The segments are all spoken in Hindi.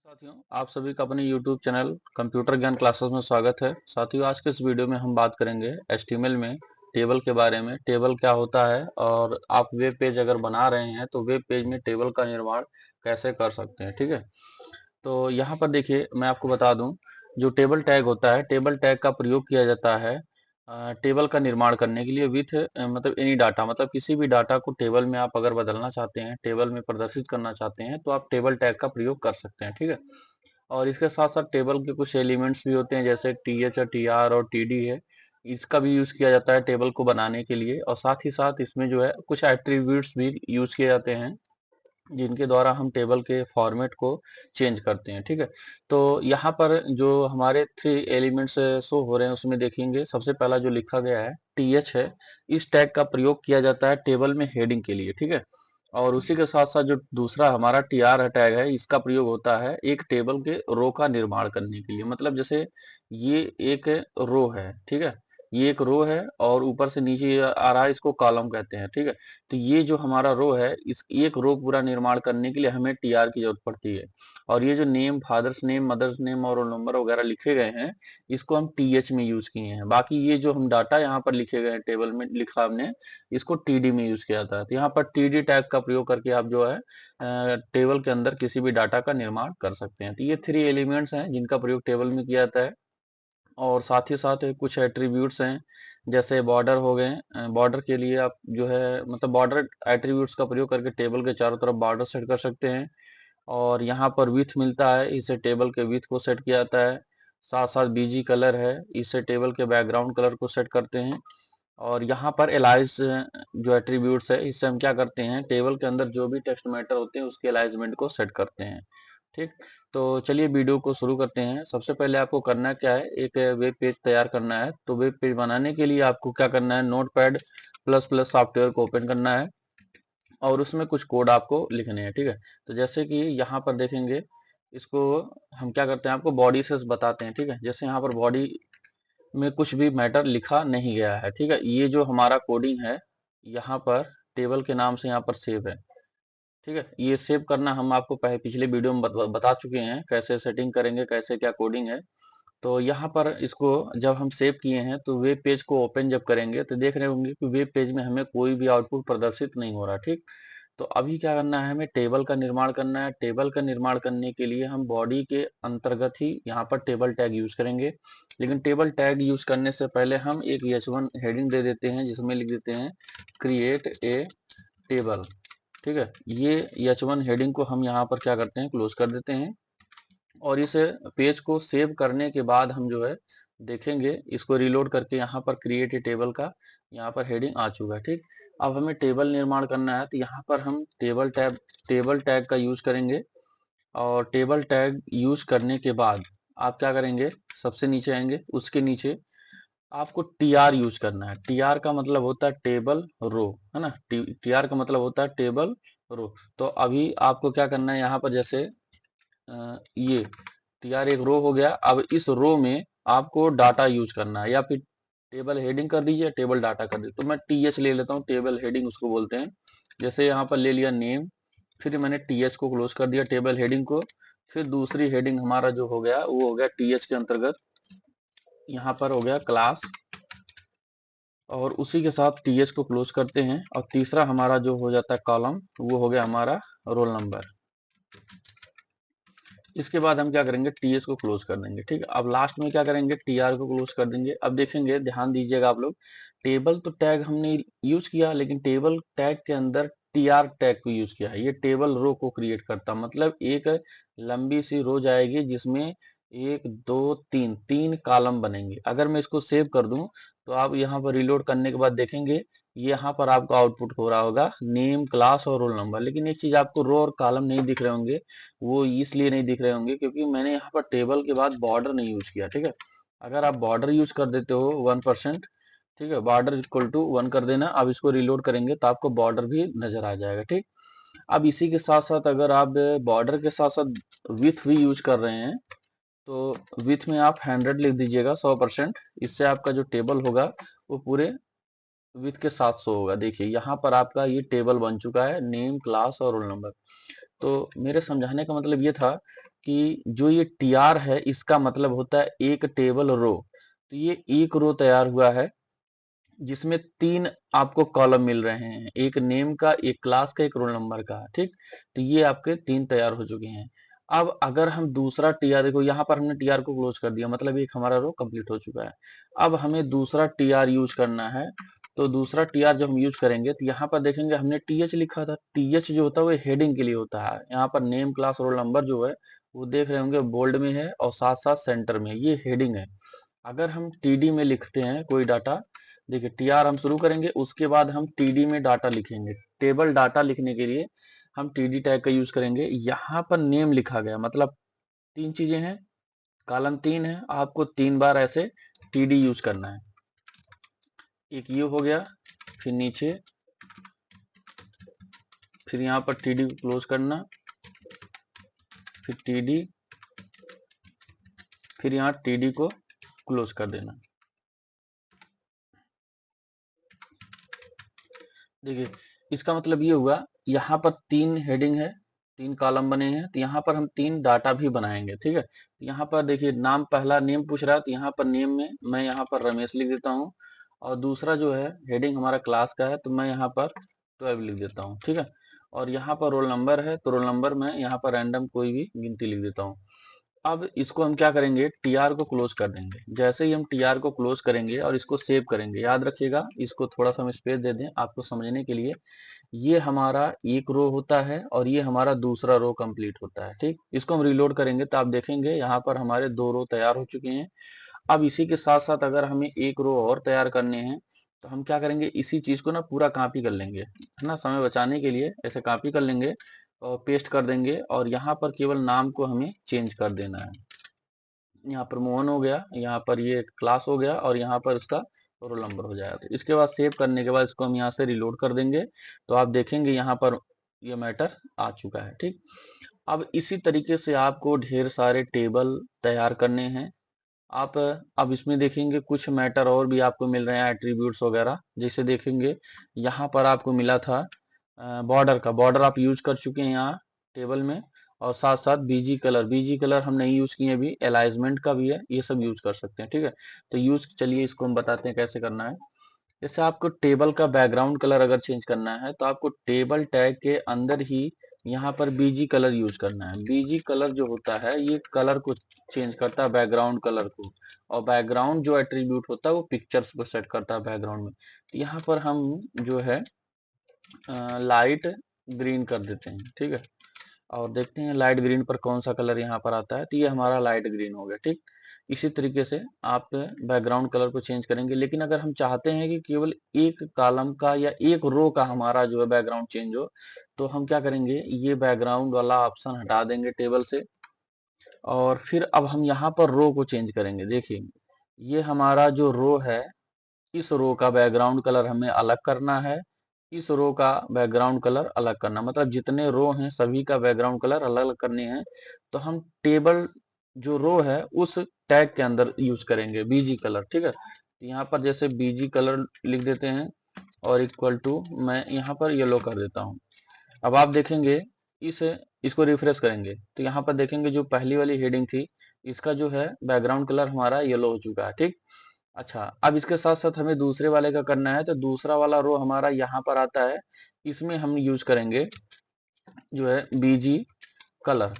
साथियों, आप सभी का अपने YouTube चैनल कंप्यूटर ज्ञान क्लासेस में स्वागत है। साथियों, आज के इस वीडियो में हम बात करेंगे HTML में टेबल के बारे में। टेबल क्या होता है और आप वेब पेज अगर बना रहे हैं तो वेब पेज में टेबल का निर्माण कैसे कर सकते हैं। ठीक है, तो यहाँ पर देखिए, मैं आपको बता दूं, जो टेबल टैग होता है, टेबल टैग का प्रयोग किया जाता है टेबल का निर्माण करने के लिए विथ मतलब एनी डाटा, मतलब किसी भी डाटा को टेबल में आप अगर बदलना चाहते हैं, टेबल में प्रदर्शित करना चाहते हैं, तो आप टेबल टैग का प्रयोग कर सकते हैं। ठीक है, और इसके साथ साथ टेबल के कुछ एलिमेंट्स भी होते हैं, जैसे TH और TR और TD है। इसका भी यूज किया जाता है टेबल को बनाने के लिए, और साथ ही साथ इसमें जो है कुछ एट्रीब्यूट्स भी यूज किए जाते हैं, जिनके द्वारा हम टेबल के फॉर्मेट को चेंज करते हैं। ठीक है, तो यहाँ पर जो हमारे 3 एलिमेंट्स शो हो रहे हैं उसमें देखेंगे, सबसे पहला जो लिखा गया है TH है। इस टैग का प्रयोग किया जाता है टेबल में हेडिंग के लिए। ठीक है, और उसी के साथ साथ जो दूसरा हमारा TR टैग है, इसका प्रयोग होता है एक टेबल के रो का निर्माण करने के लिए। मतलब जैसे ये एक रो है, ठीक है, ये एक रो है और ऊपर से नीचे आ रहा है, इसको कॉलम कहते हैं। ठीक है, तो ये जो हमारा रो है, इस एक रो पूरा निर्माण करने के लिए हमें TR की जरूरत पड़ती है। और ये जो name, father's name, mother's name और रोल नंबर वगैरह लिखे गए हैं, इसको हम TH में यूज किए हैं। बाकी ये जो हम डाटा यहाँ पर लिखे गए हैं, टेबल में लिखा हमने, इसको TD में यूज किया जाता है। तो यहाँ पर TD टैग का प्रयोग करके आप जो है टेबल के अंदर किसी भी डाटा का निर्माण कर सकते हैं। तो ये 3 एलिमेंट्स हैं जिनका प्रयोग टेबल में किया जाता है। और साथ ही साथ कुछ एट्रीब्यूट्स हैं, जैसे बॉर्डर हो गए। बॉर्डर के लिए आप जो है, मतलब बॉर्डर एट्रीब्यूट्स का प्रयोग करके टेबल के चारों तरफ बॉर्डर सेट कर सकते हैं। और यहाँ पर विथ मिलता है, इसे टेबल के विथ को सेट किया जाता है। साथ साथ BG कलर है, इससे टेबल के बैकग्राउंड कलर को सेट करते हैं। और यहाँ पर एलाइज जो एट्रीब्यूट्स है, इससे हम क्या करते हैं, टेबल के अंदर जो भी टेक्स्ट मैटर होते हैं उसके अलाइजमेंट को सेट करते हैं। ठीक, तो चलिए वीडियो को शुरू करते हैं। सबसे पहले आपको करना क्या है, एक वेब पेज तैयार करना है। तो वेब पेज बनाने के लिए आपको क्या करना है, नोटपैड प्लस प्लस सॉफ्टवेयर को ओपन करना है और उसमें कुछ कोड आपको लिखने हैं। ठीक है, तो जैसे कि यहाँ पर देखेंगे, इसको हम क्या करते हैं, आपको बॉडी से बताते हैं। ठीक है, जैसे यहाँ पर बॉडी में कुछ भी मैटर लिखा नहीं गया है। ठीक है, ये जो हमारा कोडिंग है, यहाँ पर टेबल के नाम से यहाँ पर सेव है। ठीक है, ये सेव करना हम आपको पिछले वीडियो में बता चुके हैं, कैसे सेटिंग करेंगे, कैसे क्या कोडिंग है। तो यहाँ पर इसको जब हम सेव किए हैं, तो वेब पेज को ओपन जब करेंगे तो देख रहे होंगे कि वेब पेज में हमें कोई भी आउटपुट प्रदर्शित नहीं हो रहा। ठीक, तो अभी क्या करना है, हमें टेबल का निर्माण करना है। टेबल का निर्माण करने के लिए हम बॉडी के अंतर्गत ही यहाँ पर टेबल टैग यूज करेंगे। लेकिन टेबल टैग यूज करने से पहले हम एक H1 हेडिंग दे देते हैं, जिसमें लिख देते हैं क्रिएट ए टेबल। ठीक है, ये H1 हेडिंग को हम यहाँ पर क्या करते हैं, क्लोज कर देते हैं। और इस पेज को सेव करने के बाद हम जो है देखेंगे, इसको रिलोड करके यहाँ पर क्रिएट ए टेबल का यहाँ पर हेडिंग आ चुका है। ठीक, अब हमें टेबल निर्माण करना है, तो यहाँ पर हम टेबल टैग का यूज करेंगे। और टेबल टैग यूज करने के बाद आप क्या करेंगे, सबसे नीचे आएंगे, उसके नीचे आपको TR यूज करना है। TR का मतलब होता है टेबल रो, है ना। TR का मतलब होता है टेबल रो। तो अभी आपको क्या करना है, यहाँ पर जैसे ये TR एक रो हो गया। अब इस रो में आपको डाटा यूज करना है, या फिर टेबल हेडिंग कर दीजिए, टेबल डाटा कर दीजिए। तो मैं TH ले लेता हूँ, टेबल हेडिंग उसको बोलते हैं। जैसे यहाँ पर ले लिया नेम, फिर मैंने TH को क्लोज कर दिया, टेबल हेडिंग को। फिर दूसरी हेडिंग हमारा जो हो गया, वो हो गया TH के अंतर्गत, यहाँ पर हो गया क्लास, और उसी के साथ TH को क्लोज करते हैं। और तीसरा हमारा जो हो जाता है कॉलम, वो हो गया हमारा रोल नंबर। इसके बाद हम क्या करेंगे, TH को क्लोज कर देंगे। ठीक है, अब लास्ट में क्या करेंगे, TR को क्लोज कर देंगे। अब देखेंगे, ध्यान दीजिएगा आप लोग, टेबल तो टैग हमने यूज किया, लेकिन टेबल टैग के अंदर TR टैग को यूज किया है। ये टेबल रो को क्रिएट करता, मतलब एक लंबी सी रो जाएगी जिसमें एक दो तीन तीन कॉलम बनेंगे। अगर मैं इसको सेव कर दूं, तो आप यहाँ पर रिलोड करने के बाद देखेंगे, यहाँ पर आपको आउटपुट हो रहा होगा नेम, क्लास और रोल नंबर। लेकिन एक चीज, आपको रो और कॉलम नहीं दिख रहे होंगे। वो इसलिए नहीं दिख रहे होंगे क्योंकि मैंने यहाँ पर टेबल के बाद बॉर्डर नहीं यूज किया। ठीक है, अगर आप बॉर्डर यूज कर देते हो 1%, ठीक है, बॉर्डर इक्वल टू 1 कर देना। अब इसको रिलोड करेंगे तो आपको बॉर्डर भी नजर आ जाएगा। ठीक, अब इसी के साथ साथ अगर आप बॉर्डर के साथ साथ विथ भी यूज कर रहे हैं, तो विथ में आप 100 लिख दीजिएगा, 100%। इससे आपका जो टेबल होगा वो पूरे विथ के साथ शो होगा। देखिए, यहाँ पर आपका ये टेबल बन चुका है, नेम, क्लास और रोल नंबर। तो मेरे समझाने का मतलब ये था कि जो ये टीआर है इसका मतलब होता है एक टेबल रो। तो ये एक रो तैयार हुआ है जिसमें 3 आपको कॉलम मिल रहे हैं, एक नेम का, एक क्लास का, एक रोल नंबर का। ठीक, तो ये आपके 3 तैयार हो चुके हैं। अब अगर हम दूसरा टीआर, देखो यहाँ पर हमने टीआर को क्लोज कर दिया, मतलब एक हमारा रो कंप्लीट हो चुका है। अब हमें दूसरा टीआर यूज करना है। तो दूसरा टीआर जब हम यूज करेंगे तो यहाँ पर देखेंगे हमने टीएच लिखा था। टीएच जो होता है वो हेडिंग के लिए होता है। यहाँ पर नेम, क्लास, रोल नंबर जो है वो देख रहे होंगे बोल्ड में है और साथ साथ सेंटर में, ये हेडिंग है। अगर हम टीडी में लिखते हैं कोई डाटा, देखिए टीआर हम शुरू करेंगे, उसके बाद हम टीडी में डाटा लिखेंगे। टेबल डाटा लिखने के लिए हम टीडी टैग का यूज करेंगे। यहाँ पर नेम लिखा गया, मतलब 3 चीजें हैं, कॉलम 3 है, आपको 3 बार ऐसे टीडी यूज करना है। एक ये हो गया, फिर नीचे, फिर यहाँ पर टीडी को क्लोज करना, फिर टीडी, फिर यहाँ टीडी को क्लोज कर देना। देखिए इसका मतलब ये हुआ, यहाँ पर 3 हेडिंग है, 3 कॉलम बने हैं, तो यहाँ पर हम 3 डाटा भी बनाएंगे। ठीक है, तो यहाँ पर देखिए नाम, पहला नेम पूछ रहा है तो यहाँ पर नेम में मैं यहाँ पर रमेश लिख देता हूँ, और दूसरा जो है हेडिंग हमारा क्लास का है तो मैं यहाँ पर 12 लिख देता हूँ। ठीक है, और यहाँ पर रोल नंबर है तो रोल नंबर मैं यहाँ पर रैंडम कोई भी गिनती लिख देता हूँ। अब इसको हम क्या करेंगे, टीआर को क्लोज कर देंगे। जैसे ही हम टीआर को क्लोज करेंगे और इसको सेव करेंगे, याद रखिएगा इसको थोड़ा सा हम स्पेस दे दें आपको समझने के लिए। ये हमारा एक रो होता है और ये हमारा दूसरा रो कंप्लीट होता है। ठीक, इसको हम रिलोड करेंगे तो आप देखेंगे यहाँ पर हमारे 2 रो तैयार हो चुके हैं। अब इसी के साथ साथ अगर हमें एक रो और तैयार करने हैं तो हम क्या करेंगे, इसी चीज को ना पूरा कॉपी कर लेंगे, है ना, समय बचाने के लिए ऐसे कॉपी कर लेंगे और पेस्ट कर देंगे, और यहाँ पर केवल नाम को हमें चेंज कर देना है। यहाँ पर मोहन हो गया, यहाँ पर ये क्लास हो गया, और यहाँ पर इसका रोल नंबर हो जाएगा। तो इसके बाद सेव करने के बाद इसको हम यहाँ से रिलोड कर देंगे तो आप देखेंगे यहाँ पर ये मैटर आ चुका है। ठीक, अब इसी तरीके से आपको ढेर सारे टेबल तैयार करने हैं। आप अब इसमें देखेंगे कुछ मैटर और भी आपको मिल रहे हैं, एट्रीब्यूट्स वगैरह। जैसे देखेंगे यहाँ पर आपको मिला था बॉर्डर का, बॉर्डर आप यूज कर चुके हैं यहाँ टेबल में, और साथ साथ बीजी कलर, बीजी कलर हम नहीं यूज किए अभी, अलाइजमेंट का भी है, ये सब यूज कर सकते हैं। ठीक है, तो यूज, चलिए इसको हम बताते हैं कैसे करना है। जैसे आपको टेबल का बैकग्राउंड कलर अगर चेंज करना है तो आपको टेबल टैग के अंदर ही यहाँ पर बीजी कलर यूज करना है। बीजी कलर जो होता है ये कलर को चेंज करता है, बैकग्राउंड कलर को, और बैकग्राउंड जो एट्रीब्यूट होता है वो पिक्चर्स को सेट करता है बैकग्राउंड में। तो यहाँ पर हम जो है लाइट ग्रीन कर देते हैं। ठीक है, और देखते हैं लाइट ग्रीन पर कौन सा कलर यहाँ पर आता है, तो ये हमारा लाइट ग्रीन हो गया। ठीक, इसी तरीके से आप बैकग्राउंड कलर को चेंज करेंगे। लेकिन अगर हम चाहते हैं कि केवल एक कॉलम का या एक रो का हमारा जो है बैकग्राउंड चेंज हो, तो हम क्या करेंगे, ये बैकग्राउंड वाला ऑप्शन हटा देंगे टेबल से, और फिर अब हम यहाँ पर रो को चेंज करेंगे। देखिए ये हमारा जो रो है, इस रो का बैकग्राउंड कलर हमें अलग करना है, इस रो का बैकग्राउंड कलर अलग करना, मतलब जितने रो हैं सभी का बैकग्राउंड कलर अलग अलग करने हैं। तो हम टेबल जो रो है उस टैग के अंदर यूज करेंगे बीजी कलर। ठीक है, तो यहाँ पर जैसे बीजी कलर लिख देते हैं और इक्वल टू मैं यहाँ पर येलो कर देता हूँ। अब आप देखेंगे इस इसको रिफ्रेश करेंगे तो यहाँ पर देखेंगे जो पहली वाली हेडिंग थी इसका जो है बैकग्राउंड कलर हमारा येलो हो चुका है। ठीक, अच्छा अब इसके साथ साथ हमें दूसरे वाले का करना है, तो दूसरा वाला रो हमारा यहाँ पर आता है, इसमें हम यूज करेंगे जो है बीजी कलर।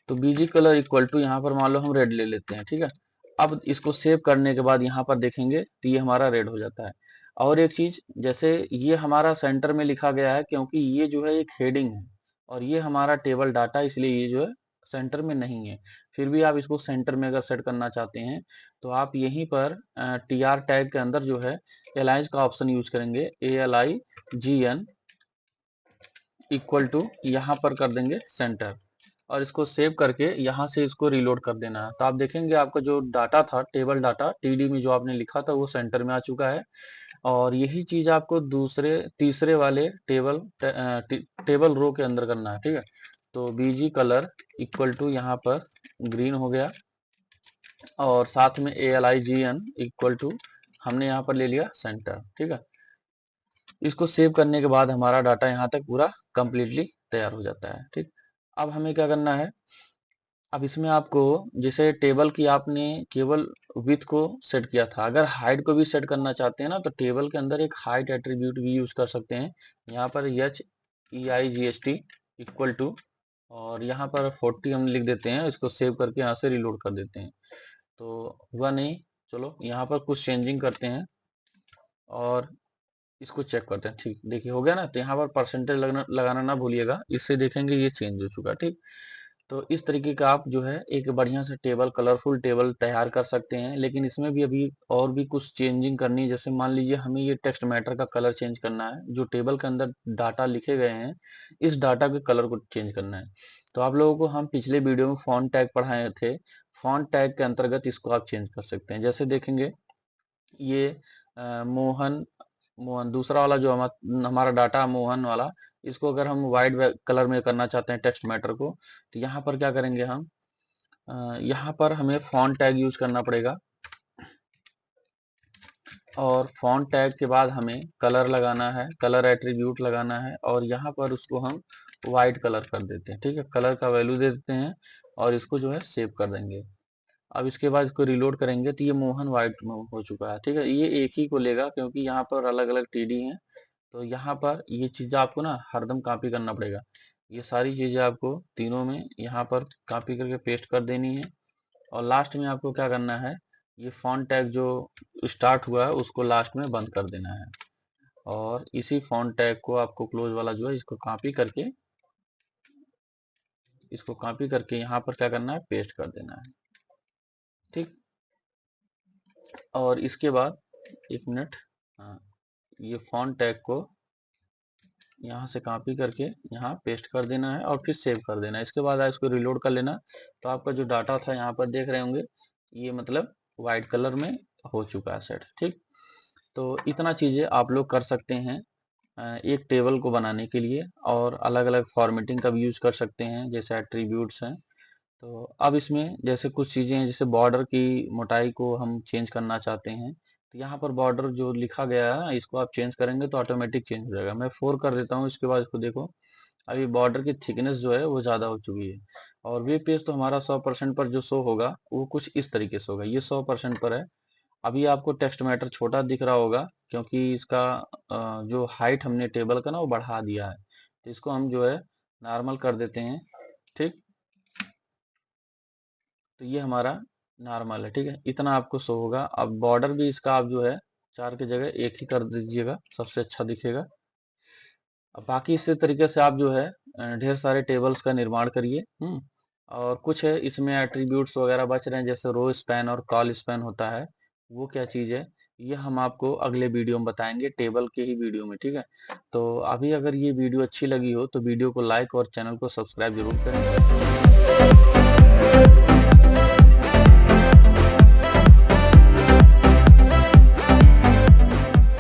तो बीजी कलर इक्वल टू यहाँ पर मान लो हम रेड ले लेते हैं। ठीक है, अब इसको सेव करने के बाद यहाँ पर देखेंगे तो ये हमारा रेड हो जाता है। और एक चीज, जैसे ये हमारा सेंटर में लिखा गया है क्योंकि ये जो है एक हेडिंग है और ये हमारा टेबल डाटा, इसलिए ये जो है सेंटर में नहीं है। फिर भी आप इसको सेंटर में अगर सेट करना चाहते हैं तो आप यहीं पर टी आर टैग के अंदर जो है एलाइज का ऑप्शन यूज करेंगे, ALIGN इक्वल टू यहाँ पर कर देंगे सेंटर, और इसको सेव करके यहाँ से इसको रीलोड कर देना है। तो आप देखेंगे आपका जो डाटा था, टेबल डाटा टीडी में जो आपने लिखा था वो सेंटर में आ चुका है। और यही चीज आपको दूसरे तीसरे वाले टेबल रो के अंदर करना है। ठीक है, तो बीजी कलर इक्वल टू यहाँ पर ग्रीन हो गया, और साथ में ALIGN इक्वल टू हमने यहाँ पर ले लिया सेंटर। ठीक है, इसको सेव करने के बाद हमारा डाटा यहाँ तक पूरा कंप्लीटली तैयार हो जाता है। ठीक, अब हमें क्या करना है, अब इसमें आपको जैसे टेबल की आपने केवल विड्थ को सेट किया था, अगर हाइट को भी सेट करना चाहते हैं ना तो टेबल के अंदर एक हाइट एट्रीब्यूट भी यूज कर सकते हैं। यहाँ पर HEIGHT इक्वल टू और यहाँ पर 40 हम लिख देते हैं, इसको सेव करके यहाँ से रिलोड कर देते हैं। तो हुआ नहीं, चलो यहाँ पर कुछ चेंजिंग करते हैं और इसको चेक करते हैं। ठीक, देखिए हो गया ना। तो यहाँ पर परसेंटेज लगाना ना भूलिएगा, इससे देखेंगे ये चेंज हो चुका। ठीक, तो इस तरीके का आप जो है एक बढ़िया से टेबल, कलरफुल टेबल तैयार कर सकते हैं। लेकिन इसमें भी अभी और भी कुछ चेंजिंग करनी है। जैसे मान लीजिए हमें ये टेक्स्ट मैटर का कलर चेंज करना है, जो टेबल के अंदर डाटा लिखे गए हैं इस डाटा के कलर को चेंज करना है। तो आप लोगों को हम पिछले वीडियो में फॉन्ट टैग पढ़ाए थे, फॉन्ट टैग के अंतर्गत इसको आप चेंज कर सकते हैं। जैसे देखेंगे ये मोहन मोहन दूसरा वाला जो हमारा डाटा मोहन वाला, इसको अगर हम वाइट कलर में करना चाहते हैं टेक्स्ट मैटर को, तो यहाँ पर क्या करेंगे हम, यहाँ पर हमें फॉन्ट टैग यूज करना पड़ेगा और फॉन्ट टैग के बाद हमें कलर लगाना है, कलर एट्रीब्यूट लगाना है और यहाँ पर उसको हम वाइट कलर कर देते हैं। ठीक है, कलर का वैल्यू दे देते हैं और इसको जो है सेव कर देंगे। अब इसके बाद इसको रिलोड करेंगे तो ये मोहन वाइट हो चुका है। ठीक है, ये एक ही को लेगा क्योंकि यहाँ पर अलग अलग टीडी हैं। तो यहाँ पर ये चीज़ें आपको ना हरदम कॉपी करना पड़ेगा। ये सारी चीज़ें आपको तीनों में यहाँ पर कॉपी करके पेस्ट कर देनी है और लास्ट में आपको क्या करना है, ये फॉन्ट टैग जो स्टार्ट हुआ है उसको लास्ट में बंद कर देना है और इसी फॉन्ट टैग को आपको क्लोज वाला जो है इसको कॉपी करके यहाँ पर क्या करना है, पेस्ट कर देना है। ठीक, और इसके बाद एक मिनट, हाँ, ये फॉन्ट टैग को यहाँ से कॉपी करके यहाँ पेस्ट कर देना है और फिर सेव कर देना है। इसके बाद इसको रिलोड कर लेना। तो आपका जो डाटा था यहाँ पर देख रहे होंगे, ये मतलब वाइट कलर में हो चुका है सेट। ठीक, तो इतना चीज़ें आप लोग कर सकते हैं एक टेबल को बनाने के लिए और अलग अलग फॉर्मेटिंग का भी यूज कर सकते हैं जैसे एट्रीब्यूट्स हैं। तो अब इसमें जैसे कुछ चीज़ें हैं, जैसे बॉर्डर की मोटाई को हम चेंज करना चाहते हैं तो यहाँ पर बॉर्डर जो लिखा गया है ना इसको आप चेंज करेंगे तो ऑटोमेटिक चेंज हो जाएगा। मैं 4 कर देता हूँ। इसके बाद इसको देखो, अभी बॉर्डर की थिकनेस जो है वो ज़्यादा हो चुकी है और वेब पेज तो हमारा 100% पर जो शो होगा वो कुछ इस तरीके से होगा। ये 100% पर है। अभी आपको टेक्स्ट मैटर छोटा दिख रहा होगा क्योंकि इसका जो हाइट हमने टेबल का ना वो बढ़ा दिया है। तो इसको हम जो है नॉर्मल कर देते हैं। ठीक, तो ये हमारा नॉर्मल है। ठीक है, इतना आपको शो होगा। अब बॉर्डर भी इसका आप जो है 4 की जगह 1 ही कर दीजिएगा, सबसे अच्छा दिखेगा। अब बाकी इसी तरीके से आप जो है ढेर सारे टेबल्स का निर्माण करिए। और कुछ है इसमें एट्रीब्यूट्स वगैरह बच रहे हैं जैसे रो स्पैन और कॉल स्पैन होता है, वो क्या चीज़ है ये हम आपको अगले वीडियो में बताएंगे, टेबल के ही वीडियो में। ठीक है, तो अभी अगर ये वीडियो अच्छी लगी हो तो वीडियो को लाइक और चैनल को सब्सक्राइब जरूर करें।